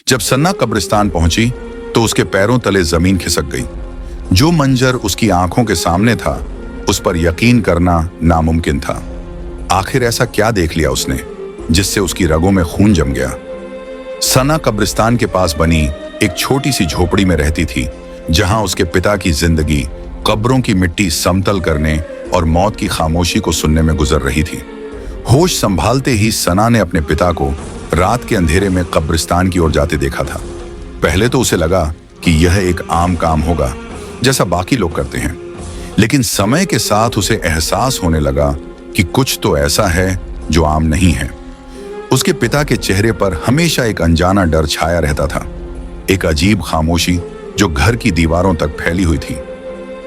जब सन्ना कब्रिस्तान पहुंची तो उसके पैरों तले जमीन खिसक गई। जो मंजर उसकी आंखों के सामने था उस पर यकीन करना नामुमकिन था। आखिर ऐसा क्या देख लिया उसने जिससे उसकी रगों में खून जम गया। सना कब्रिस्तान के पास बनी एक छोटी सी झोपड़ी में रहती थी, जहां उसके पिता की जिंदगी कब्रों की मिट्टी समतल करने और मौत की खामोशी को सुनने में गुजर रही थी। होश संभालते ही सना ने अपने पिता को रात के अंधेरे में कब्रिस्तान की ओर जाते देखा था। पहले तो उसे लगा कि यह एक आम काम होगा जैसा बाकी लोग करते हैं, लेकिन समय के साथ उसे एहसास होने लगा कि कुछ तो ऐसा है जो आम नहीं है। उसके पिता के चेहरे पर हमेशा एक अनजाना डर छाया रहता था, एक अजीब खामोशी जो घर की दीवारों तक फैली हुई थी।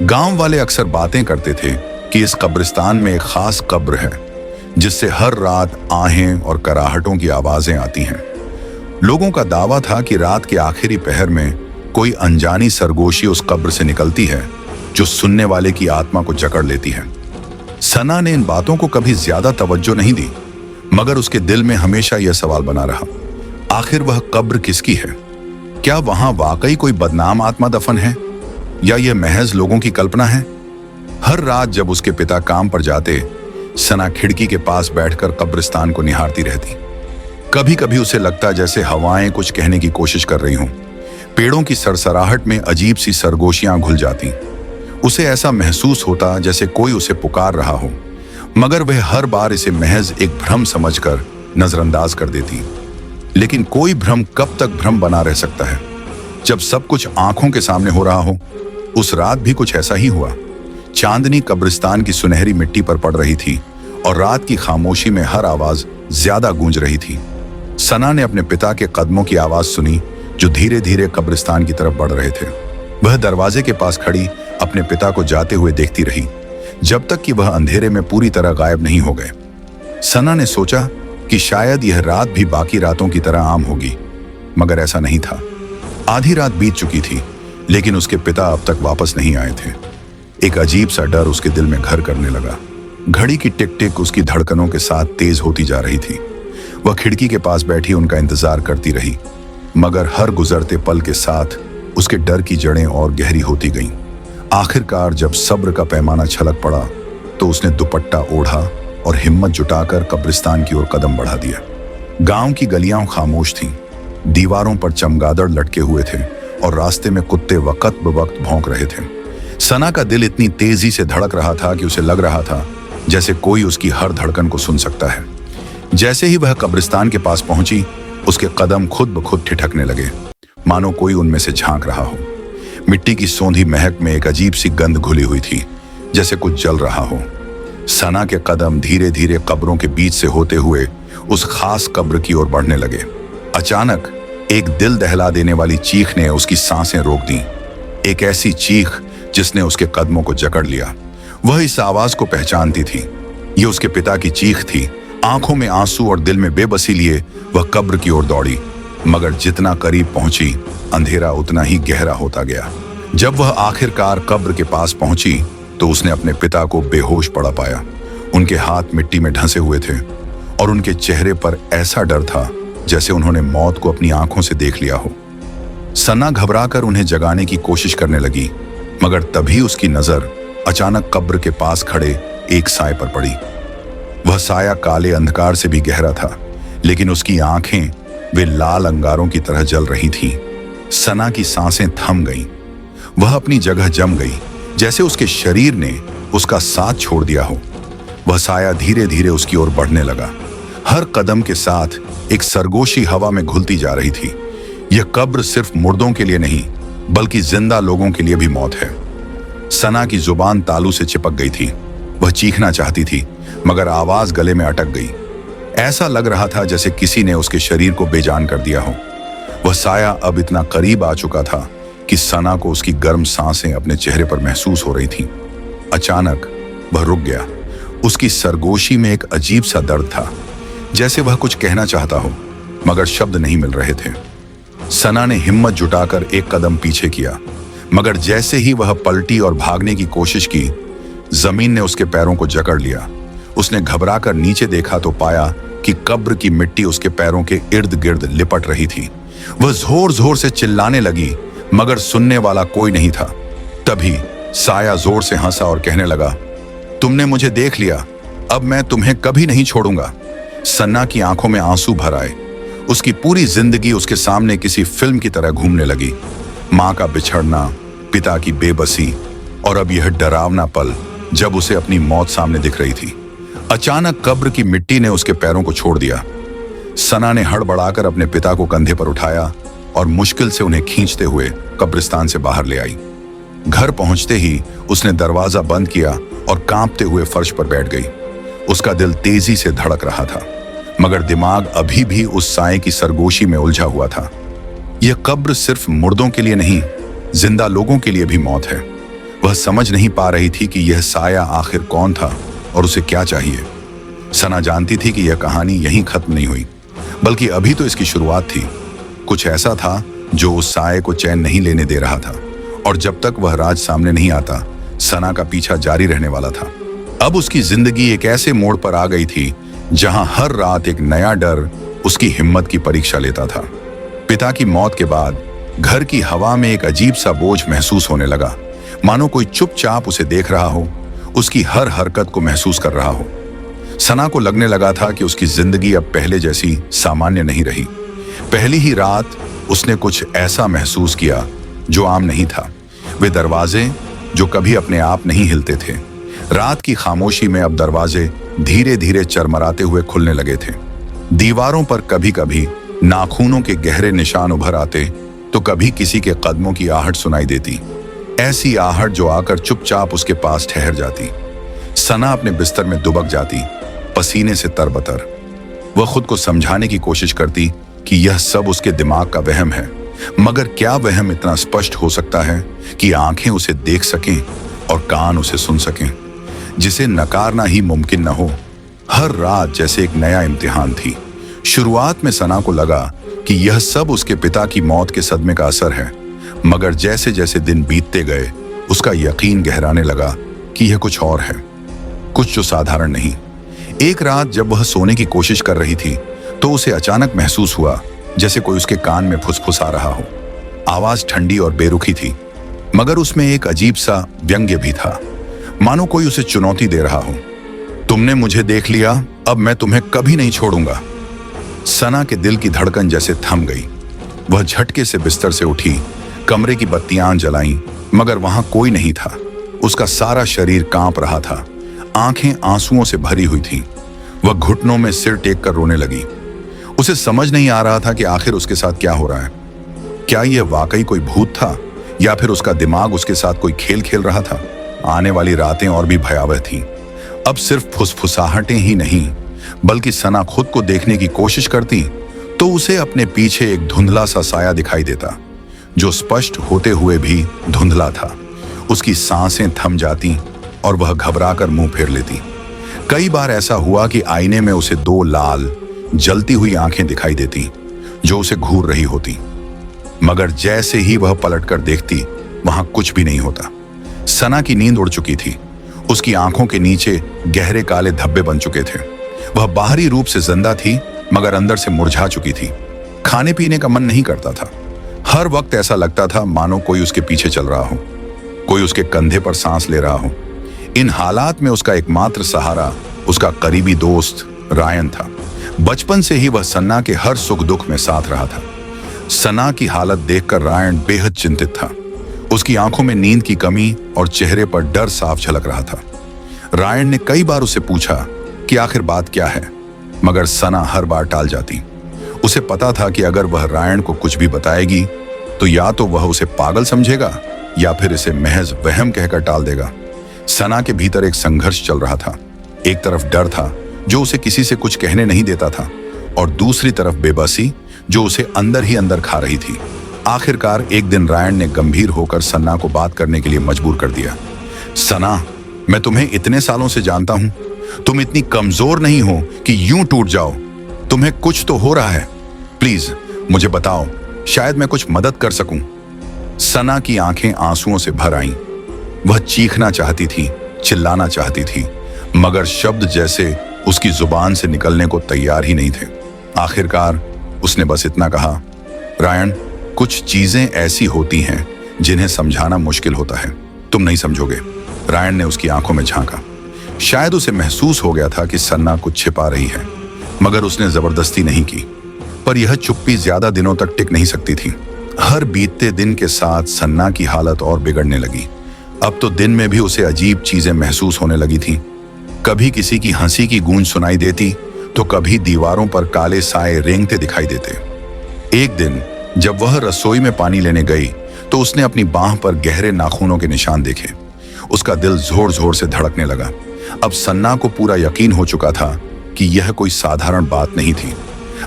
गांव वाले अक्सर बातें करते थे कि इस कब्रिस्तान में एक खास कब्र है जिससे हर रात आहें और कराहटों की आवाजें आती हैं। लोगों का दावा था कि रात के आखिरी पहर में कोई अनजानी सरगोशी उस कब्र से निकलती है जो सुनने वाले की आत्मा को जकड़ लेती है। सना ने इन बातों को कभी ज्यादा तवज्जो नहीं दी, मगर उसके दिल में हमेशा यह सवाल बना रहा, आखिर वह कब्र किसकी है? क्या वहां वाकई कोई बदनाम आत्मा दफन है या यह महज लोगों की कल्पना है? हर रात जब उसके पिता काम पर जाते, सना खिड़की के पास बैठकर कब्रिस्तान को निहारती रहती। कभी कभी उसे लगता जैसे हवाएं कुछ कहने की कोशिश कर रही हों। पेड़ों की सरसराहट में अजीब सी सरगोशियां घुल जाती। उसे ऐसा महसूस होता जैसे कोई उसे पुकार रहा हो, मगर वह हर बार इसे महज एक भ्रम समझकर नजरअंदाज कर देती। लेकिन कोई भ्रम कब तक भ्रम बना रह सकता है जब सब कुछ आंखों के सामने हो रहा हो। उस रात भी कुछ ऐसा ही हुआ। चांदनी कब्रिस्तान की सुनहरी मिट्टी पर पड़ रही थी और रात की खामोशी में हर आवाज ज्यादा गूंज रही थी। सना ने अपने पिता के कदमों की आवाज सुनी जो धीरे धीरे कब्रिस्तान की तरफ बढ़ रहे थे। वह दरवाजे के पास खड़ी अपने पिता को जाते हुए देखती रही जब तक कि वह अंधेरे में पूरी तरह गायब नहीं हो गए। सना ने सोचा कि शायद यह रात भी बाकी रातों की तरह आम होगी, मगर ऐसा नहीं था। आधी रात बीत चुकी थी, लेकिन उसके पिता अब तक वापस नहीं आए थे। एक अजीब सा डर उसके दिल में घर करने लगा। घड़ी की टिक टिक उसकी धड़कनों के साथ तेज होती जा रही थी। वह खिड़की के पास बैठी उनका इंतजार करती रही, मगर हर गुजरते पल के साथ उसके डर की जड़ें और गहरी होती गईं। आखिरकार जब सब्र का पैमाना छलक पड़ा तो उसने दुपट्टा ओढ़ा और हिम्मत जुटाकर कब्रिस्तान की ओर कदम बढ़ा दिया। गांव की गलियां खामोश थीं, दीवारों पर चमगादड़ लटके हुए थे और रास्ते में कुत्ते वक्त ब वक्त भौंक रहे थे। सना का दिल इतनी तेजी से धड़क रहा था कि उसे लग रहा था जैसे कोई उसकी हर धड़कन को सुन सकता है। जैसे ही वह कब्रिस्तान के पास पहुंची, उसके कदम खुद ब खुद ठिठकने लगे, मानो कोई उनमें से झांक रहा हो। मिट्टी की सौंधी महक में एक अजीब सी गंध घुली हुई थी, जैसे कुछ जल रहा हो। सना के कदम धीरे धीरे कब्रों के बीच से होते हुए उस खास कब्र की ओर बढ़ने लगे। अचानक एक दिल दहला देने वाली चीख ने उसकी सांसें रोक दी, एक ऐसी चीख जिसने उसके कदमों को जकड़ लिया। वह इस आवाज को पहचानती थी। ये उसके पिता की चीख थी। आंखों में आंसू और दिल में बेबसी लिए वह कब्र की ओर दौड़ी, मगर जितना करीब पहुंची अंधेरा उतना ही गहरा होता गया। जब वह आखिरकार कब्र के पास पहुंची तो उसने अपने पिता को बेहोश पड़ा पाया। उनके हाथ मिट्टी में ढंसे हुए थे और उनके चेहरे पर ऐसा डर था जैसे उन्होंने मौत को अपनी आंखों से देख लिया हो। सना घबराकर उन्हें जगाने की कोशिश करने लगी, मगर तभी उसकी नजर अचानक कब्र के पास खड़े एक साए पर पड़ी। वह साया काले अंधकार से भी गहरा था, लेकिन उसकी आंखें वे लाल अंगारों की तरह जल रही थीं। सना की सांसें थम गईं। वह अपनी जगह जम गई, जैसे उसके शरीर ने उसका साथ छोड़ दिया हो। वह साया धीरे धीरे उसकी ओर बढ़ने लगा। हर कदम के साथ एक सरगोशी हवा में घुलती जा रही थी। यह कब्र सिर्फ मुर्दों के लिए नहीं, बल्कि जिंदा लोगों के लिए भी मौत है। सना की जुबान तालू से चिपक गई थी। वह चीखना चाहती थी, मगर आवाज गले में अटक गई। ऐसा लग रहा था जैसे किसी ने उसके शरीर को बेजान कर दिया हो। वह साया अब इतना करीब आ चुका था कि सना को उसकी गर्म सांसें अपने चेहरे पर महसूस हो रही थीं। अचानक वह रुक गया। उसकी सरगोशी में एक अजीब सा दर्द था, जैसे वह कुछ कहना चाहता हो, मगर शब्द नहीं मिल रहे थे। सना ने हिम्मत जुटाकर एक कदम पीछे किया, मगर जैसे ही वह पलटी और भागने की कोशिश की, जमीन ने उसके पैरों को जकड़ लिया। उसने घबराकर नीचे देखा तो पाया कि कब्र की मिट्टी उसके पैरों के इर्द गिर्द लिपट रही थी, वह जोर जोर से चिल्लाने लगी, मगर सुनने वाला कोई नहीं था। तभी साया जोर से हंसा और कहने लगा, तुमने मुझे देख लिया, अब मैं तुम्हें कभी नहीं छोड़ूंगा। सन्ना की आंखों में आंसू भर आए। उसकी पूरी जिंदगी उसके सामने किसी फिल्म की तरह घूमने लगी। मां का बिछड़ना, पिता की बेबसी और अब यह डरावना पल जब उसे अपनी मौत सामने दिख रही थी। अचानक कब्र की मिट्टी ने उसके पैरों को छोड़ दिया। सना ने हड़बड़ाकर अपने पिता को कंधे पर उठाया और मुश्किल से उन्हें खींचते हुए कब्रिस्तान से बाहर ले आई। घर पहुंचते ही उसने दरवाजा बंद किया और कांपते हुए फर्श पर बैठ गई। उसका दिल तेजी से धड़क रहा था, मगर दिमाग अभी भी उस साए की सरगोशी में उलझा हुआ था। यह कब्र सिर्फ मुर्दों के लिए नहीं, जिंदा लोगों के लिए भी मौत है। वह समझ नहीं पा रही थी कि यह साया आखिर कौन था और उसे क्या चाहिए। सना जानती थी कि यह कहानी यहीं खत्म नहीं हुई, बल्कि अभी तो इसकी शुरुआत थी। कुछ ऐसा था जो उस साए को चैन नहीं लेने दे रहा था, और जब तक वह राज सामने नहीं आता, सना का पीछा जारी रहने वाला था। अब उसकी जिंदगी एक ऐसे मोड़ पर आ गई थी जहां हर रात एक नया डर उसकी हिम्मत की परीक्षा लेता था। पिता की मौत के बाद घर की हवा में एक अजीब सा बोझ महसूस होने लगा, मानो कोई चुपचाप उसे देख रहा हो, उसकी हर हरकत को महसूस कर रहा हो। सना को लगने लगा था कि उसकी जिंदगी अब पहले जैसी सामान्य नहीं रही। पहली ही रात उसने कुछ ऐसा महसूस किया जो आम नहीं था। वे दरवाजे जो कभी अपने आप नहीं हिलते थे, रात की खामोशी में अब दरवाजे धीरे धीरे चरमराते हुए खुलने लगे थे। दीवारों पर कभी कभी नाखूनों के गहरे निशान उभर आते, तो कभी किसी के कदमों की आहट सुनाई देती, ऐसी आहट जो आकर चुपचाप उसके पास ठहर जाती। सना अपने बिस्तर में दुबक जाती, पसीने से तरबतर। वह खुद को समझाने की कोशिश करती कि यह सब उसके दिमाग का वहम है, मगर क्या वहम इतना स्पष्ट हो सकता है कि आंखें उसे देख सकें और कान उसे सुन सकें, जिसे नकारना ही मुमकिन न हो। हर रात जैसे एक नया इम्तिहान थी। शुरुआत में सना को लगा कि यह सब उसके पिता की मौत के सदमे का असर है, मगर जैसे जैसे दिन बीतते गए उसका यकीन गहराने लगा कि यह कुछ और है, कुछ जो साधारण नहीं। एक रात जब वह सोने की कोशिश कर रही थी तो उसे अचानक महसूस हुआ जैसे कोई उसके कान में फुसफुसा रहा हो। आवाज ठंडी और बेरुखी थी, मगर उसमें एक अजीब सा व्यंग्य भी था, मानो कोई उसे चुनौती दे रहा हो। तुमने मुझे देख लिया, अब मैं तुम्हें कभी नहीं छोड़ूंगा। सना के दिल की धड़कन जैसे थम गई। वह झटके से बिस्तर से उठी, कमरे की बत्तियां जलाईं, मगर वहां कोई नहीं था। उसका सारा शरीर कांप रहा था, आंखें आंसुओं से भरी हुई थीं। वह घुटनों में सिर टेक कर रोने लगी। उसे समझ नहीं आ रहा था कि आखिर उसके साथ क्या हो रहा है। क्या यह वाकई कोई भूत था या फिर उसका दिमाग उसके साथ कोई खेल खेल रहा था। आने वाली रातें और भी भयावह थीं। अब सिर्फ फुसफुसाहटें ही नहीं, बल्कि सना खुद को देखने की कोशिश करती तो उसे अपने पीछे एक धुंधला सा साया दिखाई देता, जो स्पष्ट होते हुए भी धुंधला था। उसकी सांसें थम जाती और वह घबराकर मुंह फेर लेती। कई बार ऐसा हुआ कि आईने में उसे दो लाल जलती हुई आंखें दिखाई देती जो उसे घूर रही होती, मगर जैसे ही वह पलटकर देखती वहां कुछ भी नहीं होता। सना की नींद उड़ चुकी थी। उसकी आंखों के नीचे गहरे काले धब्बे बन चुके थे। वह बाहरी रूप से जिंदा थी, मगर अंदर से मुरझा चुकी थी। खाने पीने का मन नहीं करता था। हर वक्त ऐसा लगता था मानो कोई उसके पीछे चल रहा हो, कोई उसके कंधे पर सांस ले रहा हो। इन हालात में उसका एकमात्र सहारा उसका करीबी दोस्त रायन था। बचपन से ही वह सन्ना के हर सुख दुख में साथ रहा था। सना की हालत देखकर रायन बेहद चिंतित था। उसकी आंखों में नींद की कमी और चेहरे पर डर साफ झलक रहा था। रायन ने कई बार उससे पूछा कि आखिर बात क्या है, मगर सना हर बार टाल जाती। उसे पता था कि अगर वह रायन को कुछ भी बताएगी तो या तो वह उसे पागल समझेगा या फिर इसे महज वहम कहकर टाल देगा। सना के भीतर एक संघर्ष चल रहा था। एक तरफ डर था जो उसे किसी से कुछ कहने नहीं देता था, और दूसरी तरफ बेबसी जो उसे अंदर ही अंदर खा रही थी। आखिरकार एक दिन रायन ने गंभीर होकर सन्ना को बात करने के लिए मजबूर कर दिया। सना, मैं तुम्हें इतने सालों से जानता हूं, तुम इतनी कमजोर नहीं हो कि यूं टूट जाओ। तुम्हें कुछ तो हो रहा है, प्लीज मुझे बताओ, शायद मैं कुछ मदद कर सकूं। सना की आंखें आंसुओं से भर आईं। वह चीखना चाहती थी, चिल्लाना चाहती थी, मगर शब्द जैसे उसकी जुबान से निकलने को तैयार ही नहीं थे। आखिरकार उसने बस इतना कहा, रायन, कुछ चीजें ऐसी होती हैं जिन्हें समझाना मुश्किल होता है। तुम नहीं समझोगे। रायन ने उसकी आंखों में झांका। शायद उसे महसूस हो गया था कि सन्ना कुछ छिपा रही है, मगर उसने जबरदस्ती नहीं की। पर यह चुप्पी ज्यादा दिनों तक टिक नहीं सकती थी। हर बीतते दिन के साथ सन्ना की हालत और बिगड़ने लगी। अब तो दिन में भी उसे अजीब चीजें महसूस होने लगी थी। कभी किसी की हंसी की गूंज सुनाई देती तो कभी दीवारों पर काले साए रेंगते दिखाई देते। एक दिन जब वह रसोई में पानी लेने गई तो उसने अपनी बांह पर गहरे नाखूनों के निशान देखे। उसका दिल जोर जोर से धड़कने लगा। अब सन्ना को पूरा यकीन हो चुका था कि यह कोई साधारण बात नहीं थी।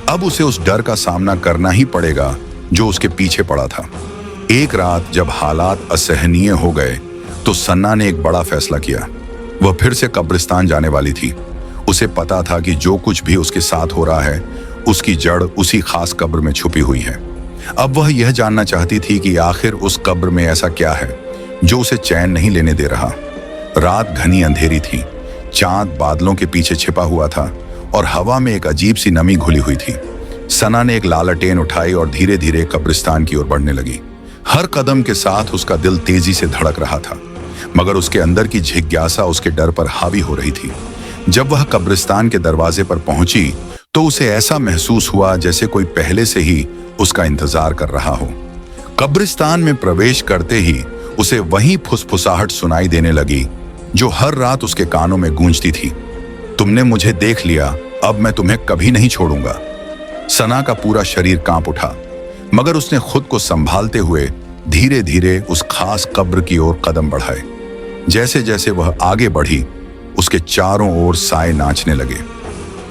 अब उसे उस डर का सामना करना ही पड़ेगा जो उसके पीछे पड़ा था। एक रात जब हालात असहनीय हो गए तो सन्ना ने एक बड़ा फैसला किया। वह फिर से कब्रिस्तान जाने वाली थी। उसे पता था कि जो कुछ भी उसके साथ हो रहा है उसकी जड़ उसी खास कब्र में छुपी हुई है। अब वह यह जानना चाहती थी कि आखिर उस कब्र में ऐसा क्या है जो उसे चैन नहीं लेने दे रहा। रात घनी अंधेरी थी। चांद बादलों के पीछे छिपा हुआ था और हवा में एक अजीब सी नमी घुली हुई थी। सना ने एक लालटेन उठाई और धीरे धीरे कब्रिस्तान की ओर बढ़ने लगी। हर कदम के साथ उसका दिल तेजी से धड़क रहा था, मगर उसके अंदर की जिज्ञासा उसके डर पर हावी हो रही थी। जब वह कब्रिस्तान के दरवाजे पर पहुंची तो उसे ऐसा महसूस हुआ जैसे कोई पहले से ही उसका इंतजार कर रहा हो। कब्रिस्तान में प्रवेश करते ही उसे वही फुसफुसाहट सुनाई देने लगी जो हर रात उसके कानों में गूंजती थी। तुमने मुझे देख लिया, अब मैं तुम्हें कभी नहीं छोड़ूंगा। सना का पूरा शरीर कांप उठा, मगर उसने खुद को संभालते हुए धीरे धीरे उस खास कब्र की ओर कदम बढ़ाए। जैसे जैसे वह आगे बढ़ी उसके चारों ओर साए नाचने लगे।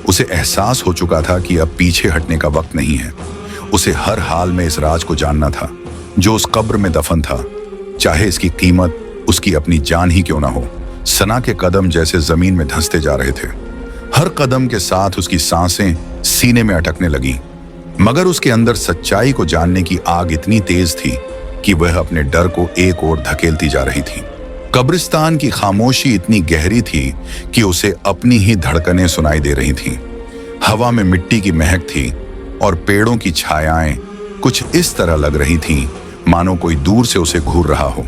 उसे एहसास हो चुका था कि अब पीछे हटने का वक्त नहीं है। उसे हर हाल में इस राज को जानना था जो उस कब्र में दफन था, चाहे इसकी कीमत उसकी अपनी जान ही क्यों ना हो। सना के कदम जैसे जमीन में धंसते जा रहे थे। हर कदम के साथ उसकी सांसें सीने में अटकने लगी, मगर उसके अंदर सच्चाई को जानने की आग इतनी तेज थी कि वह अपने डर को एक ओर धकेलती जा रही थी। कब्रिस्तान की खामोशी इतनी गहरी थी कि उसे अपनी ही धड़कनें सुनाई दे रही थीं। हवा में मिट्टी की महक थी और पेड़ों की छायाएं कुछ इस तरह लग रही थीं मानो कोई दूर से उसे घूर रहा हो।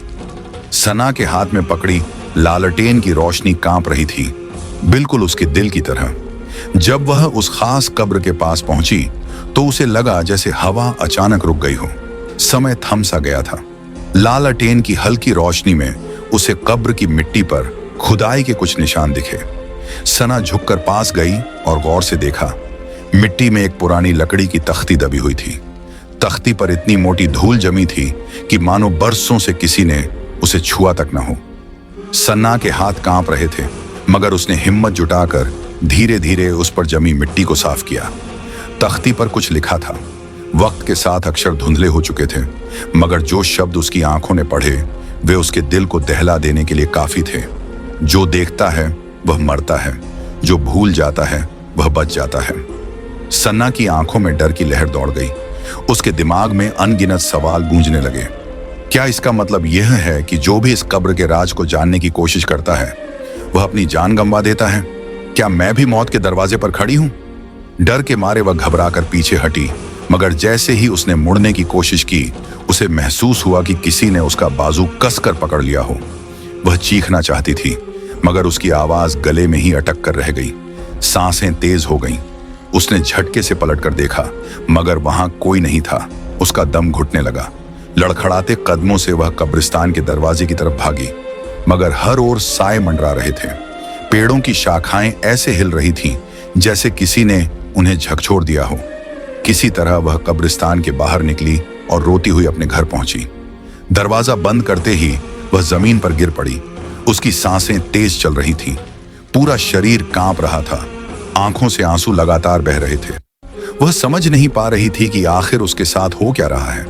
सना के हाथ में पकड़ी लालटेन की रोशनी कांप रही थी, बिल्कुल उसके दिल की तरह। जब वह उस खास कब्र के पास पहुंची तो उसे लगा जैसे हवा अचानक रुक गई हो। समय थम सा गया था। लालटेन की हल्की रोशनी में उसे कब्र की मिट्टी पर खुदाई के कुछ निशान दिखे। सना झुककर पास गई और गौर से देखा। मिट्टी में एक पुरानी लकड़ी की तख्ती दबी हुई थी। तख्ती पर इतनी मोटी धूल जमी थी कि मानो बरसों से किसी ने उसे छुआ तक न हो। सन्ना के हाथ कांप रहे थे, मगर उसने हिम्मत जुटाकर धीरे धीरे उस पर जमी मिट्टी को साफ किया। तख्ती पर कुछ लिखा था। वक्त के साथ अक्षर धुंधले हो चुके थे, मगर जो शब्द उसकी आंखों ने पढ़े वे उसके दिल को दहला देने के लिए काफी थे। जो देखता है वह मरता है, जो भूल जाता है वह बच जाता है। सन्ना की आंखों में डर की लहर दौड़ गई। उसके दिमाग में अनगिनत सवाल गूंजने लगे। क्या इसका मतलब यह है कि जो भी इस कब्र के राज को जानने की कोशिश करता है वह अपनी जान गंवा देता है? क्या मैं भी मौत के दरवाजे पर खड़ी हूं? डर के मारे वह घबराकर पीछे हटी, मगर जैसे ही उसने मुड़ने की कोशिश की उसे महसूस हुआ कि किसी ने उसका बाजू कसकर पकड़ लिया हो। वह चीखना चाहती थी, मगर उसकी आवाज गले में ही अटक कर रह गई। सांसें तेज हो गईं। उसने झटके से पलटकर देखा, मगर वहां कोई नहीं था। उसका दम घुटने लगा। लड़खड़ाते कदमों से वह कब्रिस्तान के दरवाजे की तरफ भागी, मगर हर ओर साए मंडरा रहे थे। पेड़ों की शाखाएं ऐसे हिल रही थीं जैसे किसी ने उन्हें झकझोर दिया हो। किसी तरह वह कब्रिस्तान के बाहर निकली और रोती हुई अपने घर पहुंची। दरवाजा बंद करते ही वह जमीन पर गिर पड़ी। उसकी सांसें तेज चल रही थीं। पूरा शरीर कांप रहा था। आंखों से आंसू लगातार बह रहे थे। वह समझ नहीं पा रही थी कि आखिर उसके साथ हो क्या रहा है।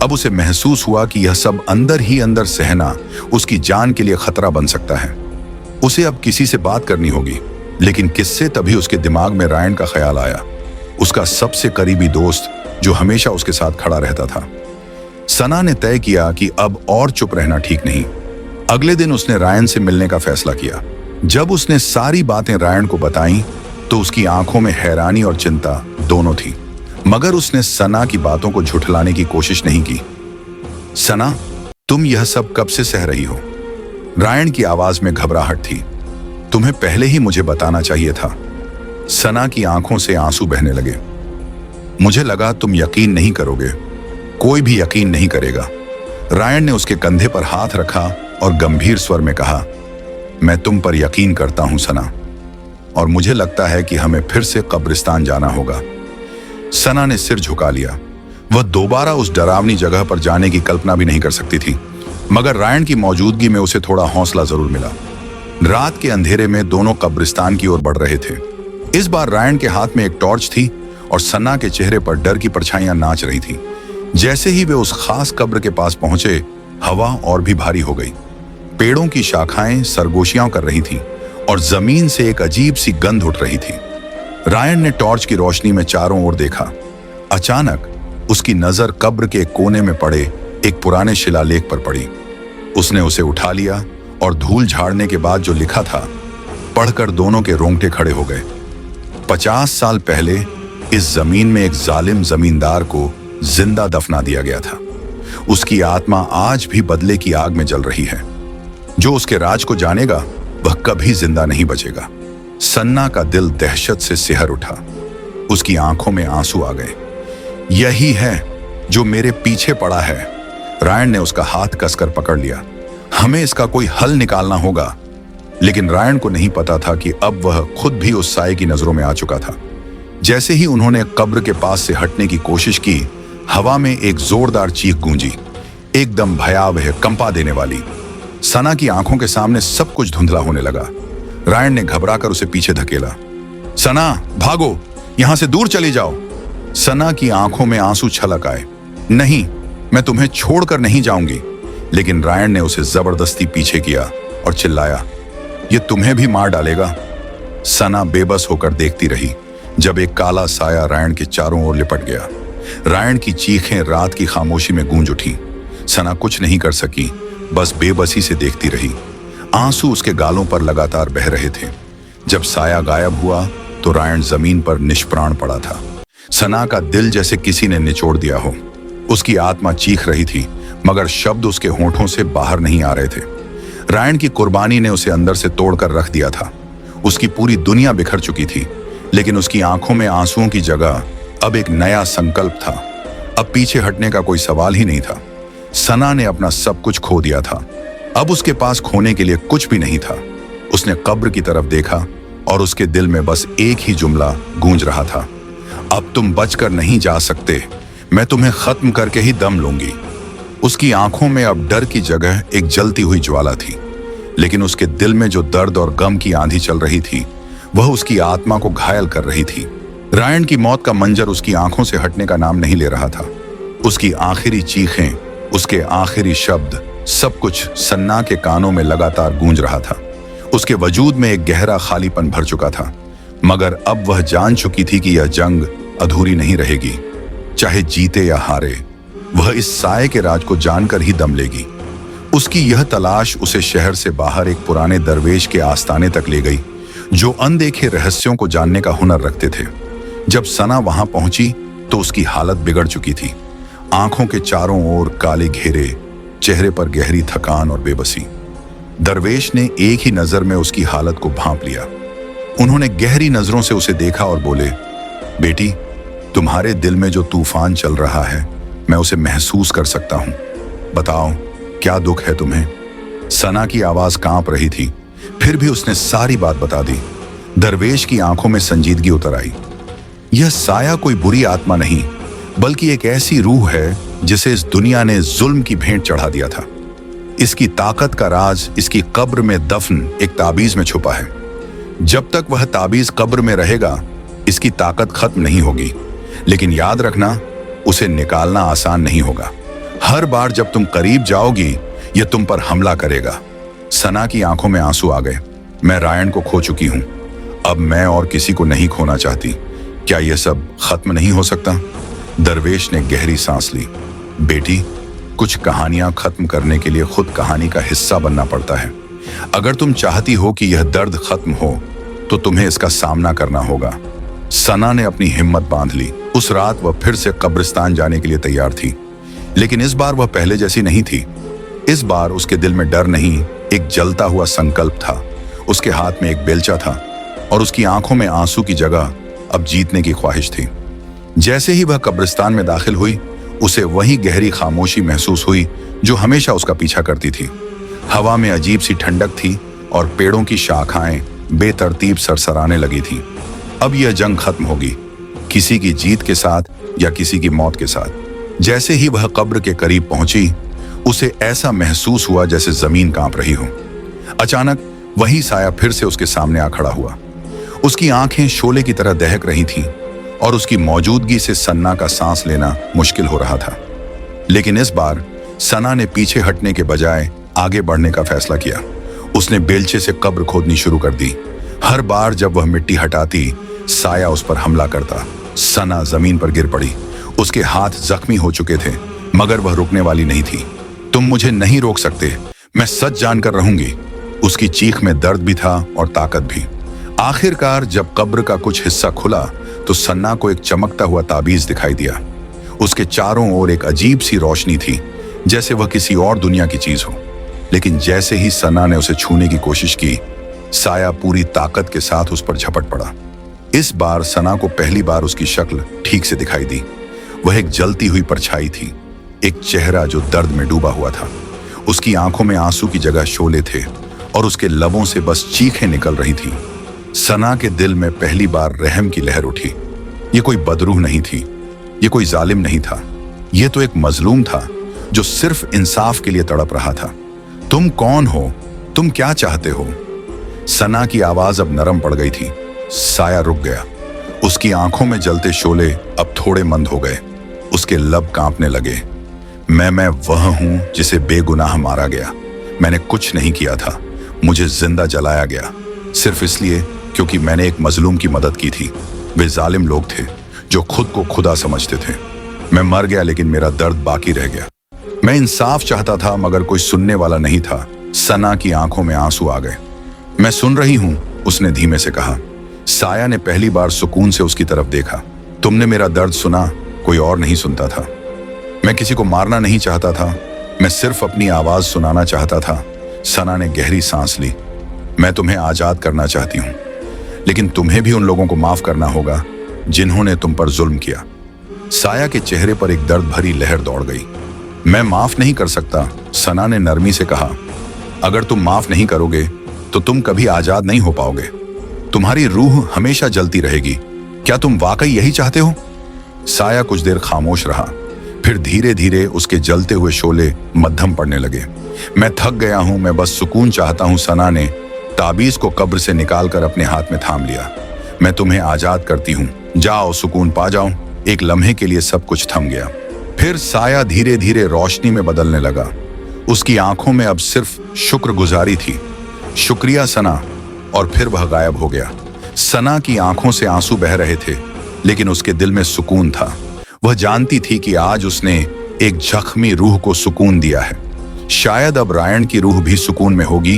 अब उसे महसूस हुआ कि यह सब अंदर ही अंदर सहना उसकी जान के लिए खतरा बन सकता है। उसे अब किसी से बात करनी होगी, लेकिन किससे? तभी उसके दिमाग में रायन का ख्याल आया, उसका सबसे करीबी दोस्त जो हमेशा उसके साथ खड़ा रहता था। सना ने तय किया कि अब और चुप रहना ठीक नहीं। अगले दिन उसने रायन से मिलने का फैसला किया। जब उसने सारी बातें रायन को बताईं तो उसकी आंखों में हैरानी और चिंता दोनों थी, मगर उसने सना की बातों को झुठलाने की कोशिश नहीं की। सना, तुम यह सब कब से सह रही हो? रायन की आवाज में घबराहट थी। तुम्हें पहले ही मुझे बताना चाहिए था। सना की आंखों से आंसू बहने लगे। मुझे लगा तुम यकीन नहीं करोगे। कोई भी यकीन नहीं करेगा। रायन ने उसके कंधे पर हाथ रखा और गंभीर स्वर में कहा, मैं तुम पर यकीन करता हूं सना, और मुझे लगता है कि हमें फिर से कब्रिस्तान जाना होगा। सना ने सिर झुका लिया। वह दोबारा उस डरावनी जगह पर जाने की कल्पना भी नहीं कर सकती थी, मगर रायन की मौजूदगी में उसे थोड़ा हौसला जरूर मिला। रात के अंधेरे में दोनों कब्रिस्तान की ओर बढ़ रहे थे। इस बार रायन के हाथ में एक टॉर्च थी और सन्ना के चेहरे पर डर की परछाइयां नाच रही थी। जैसे ही वे उस खास कब्र के पास पहुंचे, हवा और भी भारी हो गई। पेड़ों की शाखाएं सरगोशियां कर रही थीं और जमीन से एक अजीब सी गंध उठ रही थी। रायन ने टॉर्च की रोशनी में चारों ओर देखा। अचानक उसकी नजर कब्र के कोने में पड़े एक पुराने शिलालेख पर पड़ी। उसने उसे उठा लिया और धूल झाड़ने के बाद जो लिखा था पढ़कर दोनों के रोंगटे खड़े हो गए। 50 साल पहले इस जमीन में एक जालिम जमींदार को जिंदा दफना दिया गया था। उसकी आत्मा आज भी बदले की आग में जल रही है। जो उसके राज को जानेगा वह कभी जिंदा नहीं बचेगा। सन्ना का दिल दहशत से सिहर उठा। उसकी आंखों में आंसू आ गए। यही है जो मेरे पीछे पड़ा है। रायन ने उसका हाथ कसकर पकड़ लिया। हमें इसका कोई हल निकालना होगा। लेकिन रायन को नहीं पता था कि अब वह खुद भी उस साए की नजरों में आ चुका था। जैसे ही उन्होंने कब्र के पास से हटने की कोशिश की, हवा में एक जोरदार चीख गूंजी, एकदम भयावह, कंपा देने वाली। सना की आंखों के सामने सब कुछ धुंधला होने लगा। रायन ने घबराकर उसे पीछे धकेला। सना, भागो, यहां से दूर चली जाओ। सना की आंखों में आंसू छलक आए। नहीं, मैं तुम्हें छोड़कर नहीं जाऊंगी। लेकिन रायन ने उसे जबरदस्ती पीछे किया और चिल्लाया, ये तुम्हें भी मार डालेगा। सना बेबस होकर देखती रही जब एक काला साया रायन के चारों ओर लिपट गया। रायन की चीखें रात की खामोशी में गूंज उठी। सना कुछ नहीं कर सकी, बस बेबसी से देखती रही। आंसू उसके गालों पर लगातार बह रहे थे। जब साया गायब हुआ तो रायन जमीन पर निष्प्राण पड़ा था। सना का दिल जैसे किसी ने निचोड़ दिया हो। उसकी आत्मा चीख रही थी, मगर शब्द उसके होठों से बाहर नहीं आ रहे थे। रायन की कुर्बानी ने उसे अंदर से तोड़कर रख दिया था। उसकी पूरी दुनिया बिखर चुकी थी, लेकिन उसकी आंखों में आंसुओं की जगह अब एक नया संकल्प था। अब पीछे हटने का कोई सवाल ही नहीं था। सना ने अपना सब कुछ खो दिया था। अब उसके पास खोने के लिए कुछ भी नहीं था। उसने कब्र की तरफ देखा और उसके दिल में बस एक ही जुमला गूंज रहा था, अब तुम बचकर नहीं जा सकते, मैं तुम्हें खत्म करके ही दम लूंगी। उसकी आंखों में अब डर की जगह एक जलती हुई ज्वाला थी, लेकिन उसके दिल में जो दर्द और गम की आंधी चल रही थी वह उसकी आत्मा को घायल कर रही थी। रायन की मौत का मंजर उसकी आंखों से हटने का नाम नहीं ले रहा था। उसकी आखिरी चीखें, उसके आखिरी शब्द, सब कुछ सन्ना के कानों में लगातार गूंज रहा था। उसके वजूद में एक गहरा खालीपन भर चुका था, मगर अब वह जान चुकी थी कि यह जंग अधूरी नहीं रहेगी। चाहे जीते या हारे, वह इस साए के राज को जानकर ही दम लेगी। उसकी यह तलाश उसे शहर से बाहर एक पुराने दरवेश के आस्ताने तक ले गई, जो अनदेखे रहस्यों को जानने का हुनर रखते थे। जब सना वहां पहुंची तो उसकी हालत बिगड़ चुकी थी। आंखों के चारों ओर काले घेरे, चेहरे पर गहरी थकान और बेबसी। दरवेश ने एक ही नजर में उसकी हालत को भांप लिया। उन्होंने गहरी नजरों से उसे देखा और बोले, बेटी, तुम्हारे दिल में जो तूफान चल रहा है मैं उसे महसूस कर सकता हूं। बताओ, क्या दुख है तुम्हें? सना की आवाज कांप रही थी, फिर भी उसने सारी बात बता दी। दरवेश की आंखों में संजीदगी उतर आई। यह साया कोई बुरी आत्मा नहीं, बल्कि एक ऐसी रूह है जिसे इस दुनिया ने जुल्म की भेंट चढ़ा दिया था। इसकी ताकत का राज इसकी कब्र में दफन एक ताबीज में छुपा है। जब तक वह ताबीज कब्र में रहेगा इसकी ताकत खत्म नहीं होगी, लेकिन याद रखना, उसे निकालना आसान नहीं होगा। हर बार जब तुम करीब जाओगी यह तुम पर हमला करेगा। सना की आंखों में आंसू आ गए। मैं रायन को खो चुकी हूं, अब मैं और किसी को नहीं खोना चाहती। क्या यह सब खत्म नहीं हो सकता? दरवेश ने गहरी सांस ली। बेटी, कुछ कहानियां खत्म करने के लिए खुद कहानी का हिस्सा बनना पड़ता है। अगर तुम चाहती हो कि यह दर्द खत्म हो तो तुम्हें इसका सामना करना होगा। सना ने अपनी हिम्मत बांध ली। उस रात वह फिर से कब्रिस्तान जाने के लिए तैयार थी, लेकिन इस बार वह पहले जैसी नहीं थी। इस बार उसके दिल में डर नहीं, एक जलता हुआ संकल्प था। उसके हाथ में एक बेलचा था और उसकी आंखों में आंसू की जगह अब जीतने की ख्वाहिश थी। जैसे ही वह कब्रिस्तान में दाखिल हुई, उसे वही गहरी खामोशी महसूस हुई जो हमेशा उसका पीछा करती थी। हवा में अजीब सी ठंडक थी और पेड़ों की शाखाएं बेतरतीब सरसराने लगी थी। अब यह जंग खत्म होगी, किसी की जीत के साथ या किसी की मौत के साथ। जैसे ही वह कब्र के करीब पहुंची, उसे ऐसा महसूस हुआ जैसे जमीन कांप रही हो। अचानक वही साया फिर से उसके सामने आ खड़ा हुआ। उसकी आंखें शोले की तरह दहक रही थीं और उसकी मौजूदगी से सन्ना का सांस लेना मुश्किल हो रहा था। लेकिन इस बार सना ने पीछे हटने के बजाय आगे बढ़ने का फैसला किया। उसने बेलचे से कब्र खोदनी शुरू कर दी। हर बार जब वह मिट्टी हटाती, साया उस पर हमला करता। सना जमीन पर गिर पड़ी। उसके हाथ जख्मी हो चुके थे, मगर वह रुकने वाली नहीं थी। तुम मुझे नहीं रोक सकते, मैं सच जानकर रहूंगी। उसकी चीख में दर्द भी था और ताकत भी। आखिरकार जब कब्र का कुछ हिस्सा खुला तो सन्ना को एक चमकता हुआ ताबीज दिखाई दिया। उसके चारों ओर एक अजीब सी रोशनी थी, जैसे वह किसी और दुनिया की चीज हो। लेकिन जैसे ही सन्ना ने उसे छूने की कोशिश की, साया पूरी ताकत के साथ उस पर झपट पड़ा। इस बार सना को पहली बार उसकी शक्ल ठीक से दिखाई दी। वह एक जलती हुई परछाई थी, एक चेहरा जो दर्द में डूबा हुआ था। उसकी आंखों में आंसू की जगह शोले थे और उसके लबों से बस चीखें निकल रही थीं। सना के दिल में पहली बार रहम की लहर उठी। ये कोई बदरूह नहीं थी, ये कोई जालिम नहीं था, ये तो एक मजलूम था जो सिर्फ इंसाफ के लिए तड़प रहा था। तुम कौन हो? तुम क्या चाहते हो? सना की आवाज अब नरम पड़ गई थी। साया रुक गया। उसकी आंखों में जलते शोले अब थोड़े मंद हो गए। उसके लब कांपने लगे। मैं वह हूं जिसे बेगुनाह मारा गया। मैंने कुछ नहीं किया था, मुझे जिंदा जलाया गया सिर्फ इसलिए क्योंकि मैंने एक मजलूम की मदद की थी। वे जालिम लोग थे जो खुद को खुदा समझते थे। मैं मर गया, लेकिन मेरा दर्द बाकी रह गया। मैं इंसाफ चाहता था, मगर कोई सुनने वाला नहीं था। सना की आंखों में आंसू आ गए। मैं सुन रही हूं, उसने धीमे से कहा। साया ने पहली बार सुकून से उसकी तरफ देखा। तुमने मेरा दर्द सुना, कोई और नहीं सुनता था। मैं किसी को मारना नहीं चाहता था, मैं सिर्फ अपनी आवाज सुनाना चाहता था। सना ने गहरी सांस ली। मैं तुम्हें आजाद करना चाहती हूं, लेकिन तुम्हें भी उन लोगों को माफ करना होगा जिन्होंने तुम पर जुल्म किया। साया के चेहरे पर एक दर्द भरी लहर दौड़ गई। मैं माफ नहीं कर सकता, सना ने नरमी से कहा। अगर तुम माफ नहीं करोगे तो तुम कभी आजाद नहीं हो पाओगे। तुम्हारी रूह हमेशा जलती रहेगी। क्या तुम वाकई यही चाहते हो? साया कुछ देर खामोश रहा, फिर धीरे धीरे उसके जलते हुए शोले मध्यम पड़ने लगे। मैं थक गया हूं, मैं बस सुकून चाहता हूं। सना ने ताबीज को कब्र से निकालकर अपने हाथ में थाम लिया। मैं तुम्हें आजाद करती हूं, जाओ सुकून पा जाओ। एक लम्हे के लिए सब कुछ थम गया। फिर साया धीरे धीरे रोशनी में बदलने लगा। उसकी आंखों में अब सिर्फ शुक्रगुजारी थी। शुक्रिया सना। और फिर वह गायब हो गया। सना की आंखों से आंसू बह रहे थे, लेकिन उसके दिल में सुकून था। वह जानती थी कि आज उसने एक जख्मी रूह को सुकून दिया है। शायद अब रायण की रूह भी सुकून में होगी,